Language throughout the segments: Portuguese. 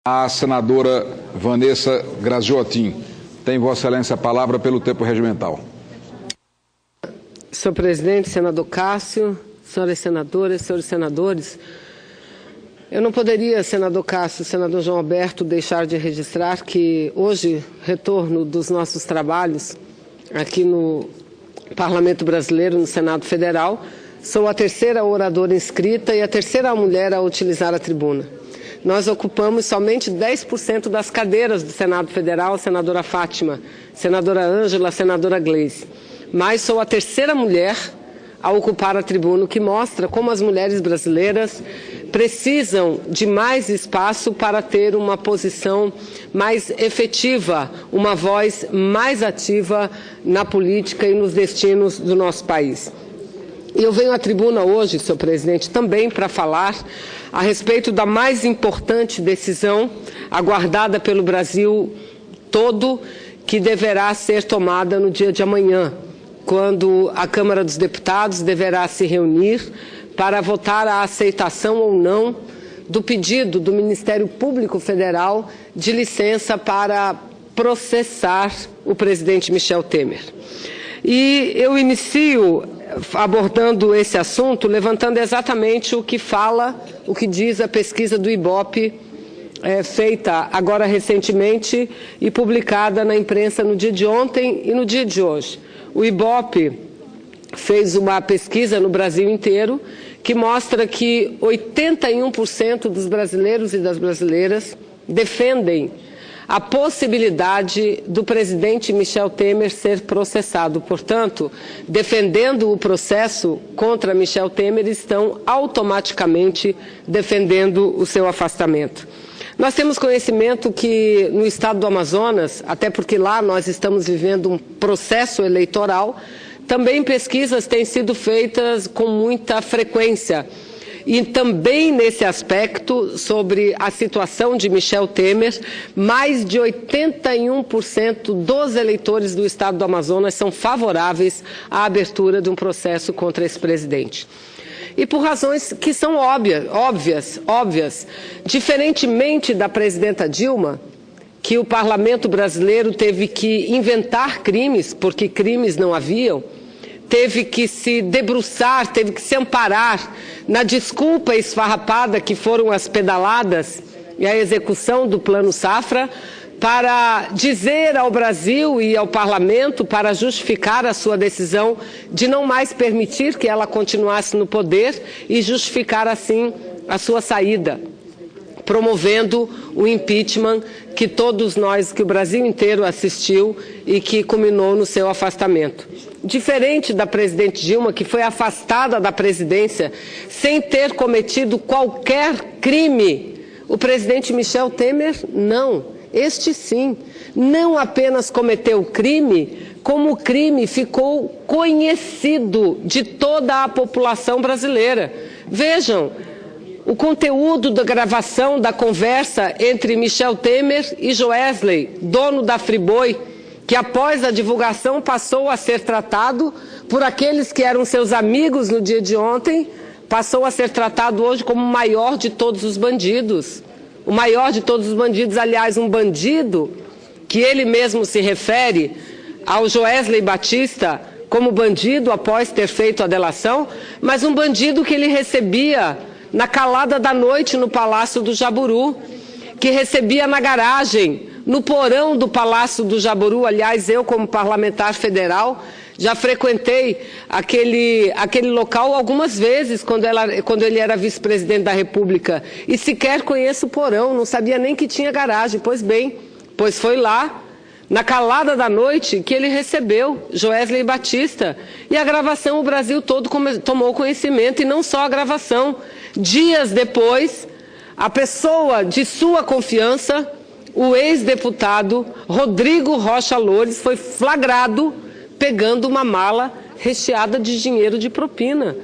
A senadora Vanessa Graziotin. Tem Vossa Excelência a palavra pelo tempo regimental. Senhor presidente, senador Cássio, senhoras senadoras, senhores senadores, eu não poderia, senador Cássio, senador João Alberto, deixar de registrar que hoje, retorno dos nossos trabalhos aqui no Parlamento Brasileiro, no Senado Federal, sou a terceira oradora inscrita e a terceira mulher a utilizar a tribuna. Nós ocupamos somente 10% das cadeiras do Senado Federal, a senadora Fátima, senadora Ângela, a senadora Gleisi. Mas sou a terceira mulher a ocupar a tribuna, o que mostra como as mulheres brasileiras precisam de mais espaço para ter uma posição mais efetiva, uma voz mais ativa na política e nos destinos do nosso país. E eu venho à tribuna hoje, senhor presidente, também para falar a respeito da mais importante decisão aguardada pelo Brasil todo, que deverá ser tomada no dia de amanhã, quando a Câmara dos Deputados deverá se reunir para votar a aceitação ou não do pedido do Ministério Público Federal de licença para processar o presidente Michel Temer. E eu inicio abordando esse assunto, levantando exatamente o que diz a pesquisa do IBOP, feita agora recentemente e publicada na imprensa no dia de ontem e no dia de hoje. O IBOP fez uma pesquisa no Brasil inteiro que mostra que 81% dos brasileiros e das brasileiras defendem a possibilidade do presidente Michel Temer ser processado. Portanto, defendendo o processo contra Michel Temer, estão automaticamente defendendo o seu afastamento. Nós temos conhecimento que no estado do Amazonas, até porque lá nós estamos vivendo um processo eleitoral, também pesquisas têm sido feitas com muita frequência. E também nesse aspecto, sobre a situação de Michel Temer, mais de 81% dos eleitores do estado do Amazonas são favoráveis à abertura de um processo contra esse presidente. E por razões que são óbvias. Diferentemente da presidenta Dilma, que o parlamento brasileiro teve que inventar crimes, porque crimes não haviam, teve que se debruçar, teve que se amparar na desculpa esfarrapada que foram as pedaladas e a execução do Plano Safra, para dizer ao Brasil e ao parlamento, para justificar a sua decisão de não mais permitir que ela continuasse no poder e justificar assim a sua saída, promovendo o impeachment que todos nós, que o Brasil inteiro assistiu e que culminou no seu afastamento. Diferente da presidente Dilma, que foi afastada da presidência sem ter cometido qualquer crime, o presidente Michel Temer não. Este sim, não apenas cometeu crime, como o crime ficou conhecido de toda a população brasileira. Vejam o conteúdo da gravação da conversa entre Michel Temer e Joesley, dono da Friboi, que após a divulgação passou a ser tratado por aqueles que eram seus amigos no dia de ontem, passou a ser tratado hoje como o maior de todos os bandidos. O maior de todos os bandidos, aliás, um bandido que ele mesmo se refere ao Joesley Batista como bandido após ter feito a delação, mas um bandido que ele recebia na calada da noite no Palácio do Jaburu, que recebia na garagem, no porão do Palácio do Jaburu. Aliás, eu, como parlamentar federal, já frequentei aquele local algumas vezes quando ele era vice-presidente da República e sequer conheço o porão, não sabia nem que tinha garagem. Pois bem, pois foi lá, na calada da noite, que ele recebeu Joesley Batista. E a gravação o Brasil todo tomou conhecimento, e não só a gravação. Dias depois, a pessoa de sua confiança, o ex-deputado Rodrigo Rocha Loures, foi flagrado pegando uma mala recheada de dinheiro de propina.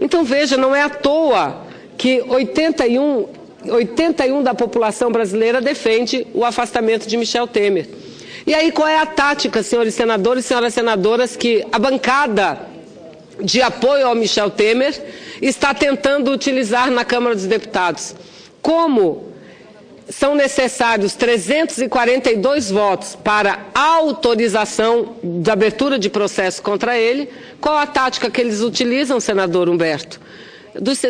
Então, veja, não é à toa que 81 da população brasileira defende o afastamento de Michel Temer. E aí, qual é a tática, senhores senadores e senhoras senadoras, que a bancada de apoio ao Michel Temer está tentando utilizar na Câmara dos Deputados? Como são necessários 342 votos para autorização de abertura de processo contra ele. Qual a tática que eles utilizam, senador Humberto?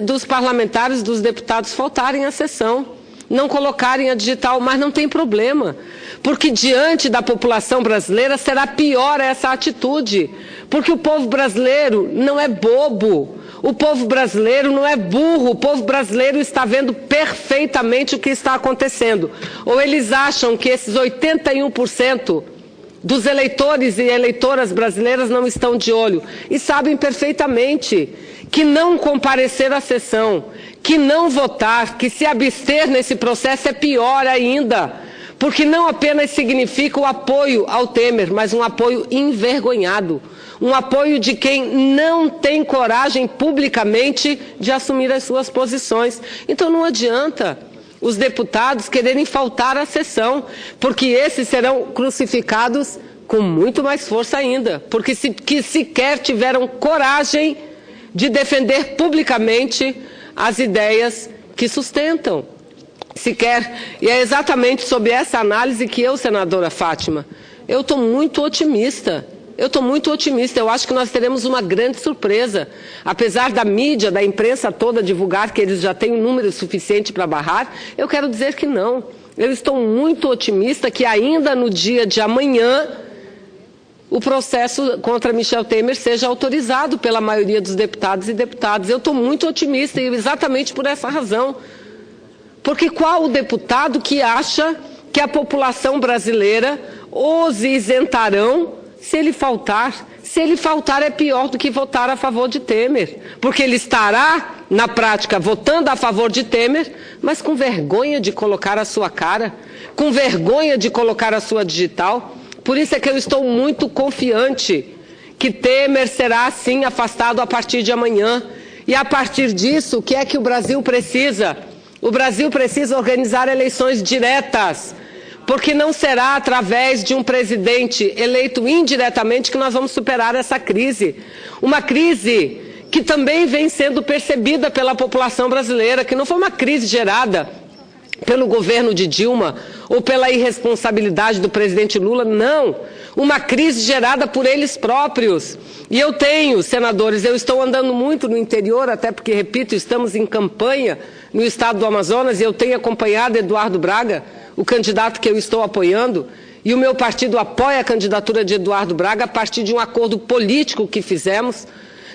Dos parlamentares, dos deputados faltarem à sessão, não colocarem a digital, mas não tem problema, porque diante da população brasileira será pior essa atitude, porque o povo brasileiro não é bobo, o povo brasileiro não é burro, o povo brasileiro está vendo perfeitamente o que está acontecendo. Ou eles acham que esses 81% dos eleitores e eleitoras brasileiras não estão de olho e sabem perfeitamente que não comparecer à sessão, que não votar, que se abster nesse processo é pior ainda, porque não apenas significa o apoio ao Temer, mas um apoio envergonhado, um apoio de quem não tem coragem publicamente de assumir as suas posições. Então não adianta os deputados quererem faltar à sessão, porque esses serão crucificados com muito mais força ainda, porque sequer tiveram coragem de defender publicamente as ideias que sustentam. E é exatamente sobre essa análise que eu, senadora Fátima, eu estou muito otimista. Eu acho que nós teremos uma grande surpresa. Apesar da mídia, da imprensa toda divulgar que eles já têm um número suficiente para barrar, eu quero dizer que não. Eu estou muito otimista que ainda no dia de amanhã o processo contra Michel Temer seja autorizado pela maioria dos deputados e deputadas. Eu estou muito otimista e exatamente por essa razão. Porque qual o deputado que acha que a população brasileira os isentarão se ele faltar? Se ele faltar é pior do que votar a favor de Temer. Porque ele estará, na prática, votando a favor de Temer, mas com vergonha de colocar a sua cara, com vergonha de colocar a sua digital. Por isso é que eu estou muito confiante que Temer será, sim, afastado a partir de amanhã. E a partir disso, o que é que o Brasil precisa? O Brasil precisa organizar eleições diretas, porque não será através de um presidente eleito indiretamente que nós vamos superar essa crise. Uma crise que também vem sendo percebida pela população brasileira, que não foi uma crise gerada pelo governo de Dilma ou pela irresponsabilidade do presidente Lula, não. Uma crise gerada por eles próprios. E eu tenho, senadores, eu estou andando muito no interior, até porque, repito, estamos em campanha no estado do Amazonas, e eu tenho acompanhado Eduardo Braga, o candidato que eu estou apoiando, e o meu partido apoia a candidatura de Eduardo Braga a partir de um acordo político que fizemos,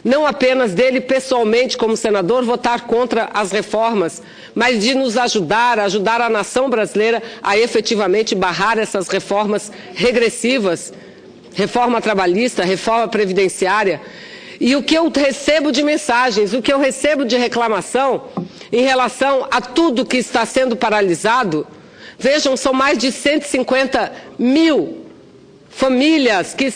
não apenas dele pessoalmente como senador votar contra as reformas, mas de nos ajudar a nação brasileira a efetivamente barrar essas reformas regressivas, reforma trabalhista, reforma previdenciária. E o que eu recebo de mensagens, o que eu recebo de reclamação em relação a tudo que está sendo paralisado, vejam, são mais de 150 mil famílias que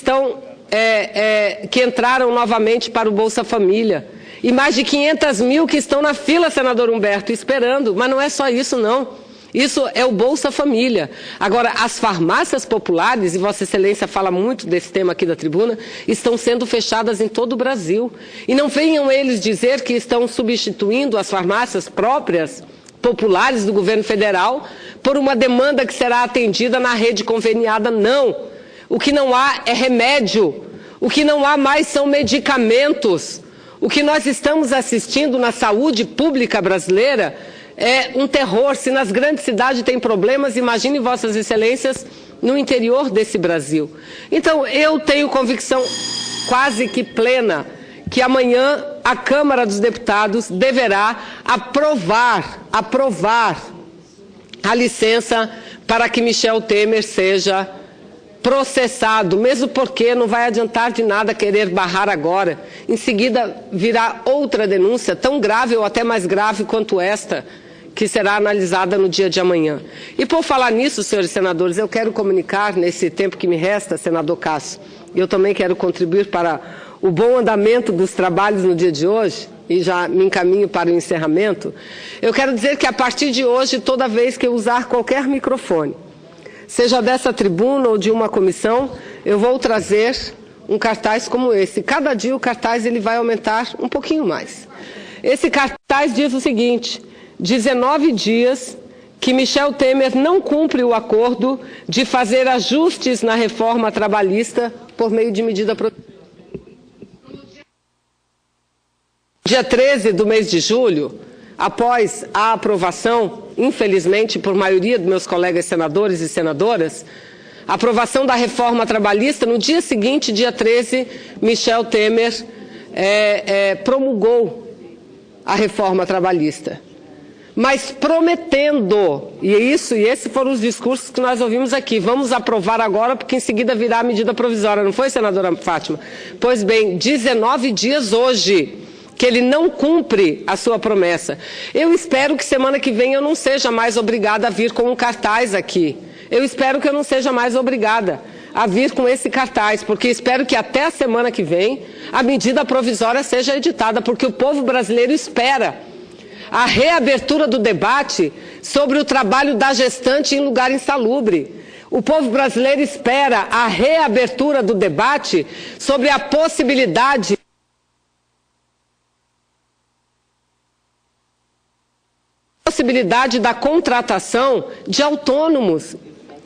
que entraram novamente para o Bolsa Família. E mais de 500 mil que estão na fila, senador Humberto, esperando. Mas não é só isso, não. Isso é o Bolsa Família. Agora, as farmácias populares, e Vossa Excelência fala muito desse tema aqui da tribuna, estão sendo fechadas em todo o Brasil. E não venham eles dizer que estão substituindo as farmácias próprias, populares do governo federal, por uma demanda que será atendida na rede conveniada, não. O que não há é remédio, o que não há mais são medicamentos. O que nós estamos assistindo na saúde pública brasileira é um terror. Se nas grandes cidades tem problemas, imagine Vossas Excelências no interior desse Brasil. Então, eu tenho convicção quase que plena que amanhã a Câmara dos Deputados deverá aprovar a licença para que Michel Temer seja processado, mesmo porque não vai adiantar de nada querer barrar agora. Em seguida virá outra denúncia, tão grave ou até mais grave quanto esta, que será analisada no dia de amanhã. E por falar nisso, senhores senadores, eu quero comunicar, nesse tempo que me resta, senador Cássio, eu também quero contribuir para o bom andamento dos trabalhos no dia de hoje, e já me encaminho para o encerramento. Eu quero dizer que a partir de hoje, toda vez que eu usar qualquer microfone, seja dessa tribuna ou de uma comissão, eu vou trazer um cartaz como esse. Cada dia o cartaz ele vai aumentar um pouquinho mais. Esse cartaz diz o seguinte: 19 dias que que Michel Temer não cumpre o acordo de fazer ajustes na reforma trabalhista por meio de medida provisória. Dia 13 do mês de julho, após a aprovação, infelizmente por maioria dos meus colegas senadores e senadoras, a aprovação da reforma trabalhista, no dia seguinte, dia 13, Michel Temer promulgou a reforma trabalhista. Mas prometendo, e esses foram os discursos que nós ouvimos aqui, vamos aprovar agora porque em seguida virá a medida provisória, não foi, senadora Fátima? Pois bem, 19 dias hoje que ele não cumpre a sua promessa. Eu espero que semana que vem eu não seja mais obrigada a vir com um cartaz aqui. Eu espero que eu não seja mais obrigada a vir com esse cartaz, porque espero que até a semana que vem a medida provisória seja editada, porque o povo brasileiro espera a reabertura do debate sobre o trabalho da gestante em lugar insalubre. O povo brasileiro espera a reabertura do debate sobre a possibilidade da contratação de autônomos,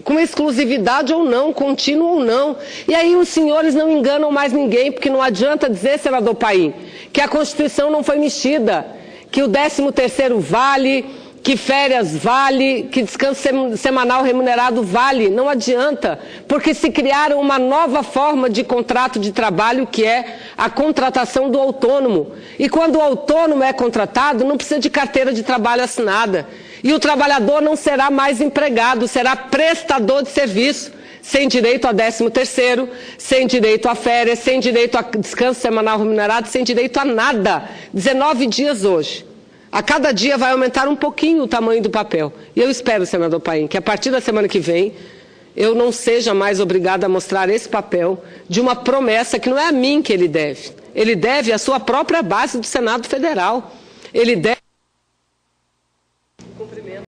com exclusividade ou não, contínuo ou não. E aí os senhores não enganam mais ninguém, porque não adianta dizer, senador Paim, que a Constituição não foi mexida, que o 13º vale, que férias vale, que descanso semanal remunerado vale. Não adianta, porque se criaram uma nova forma de contrato de trabalho, que é a contratação do autônomo. E quando o autônomo é contratado, não precisa de carteira de trabalho assinada. E o trabalhador não será mais empregado, será prestador de serviço, sem direito a 13º, sem direito a férias, sem direito a descanso semanal remunerado, sem direito a nada. 19 dias hoje. A cada dia vai aumentar um pouquinho o tamanho do papel. E eu espero, senador Paim, que a partir da semana que vem eu não seja mais obrigada a mostrar esse papel de uma promessa que não é a mim que ele deve. Ele deve à sua própria base do Senado Federal. Ele deve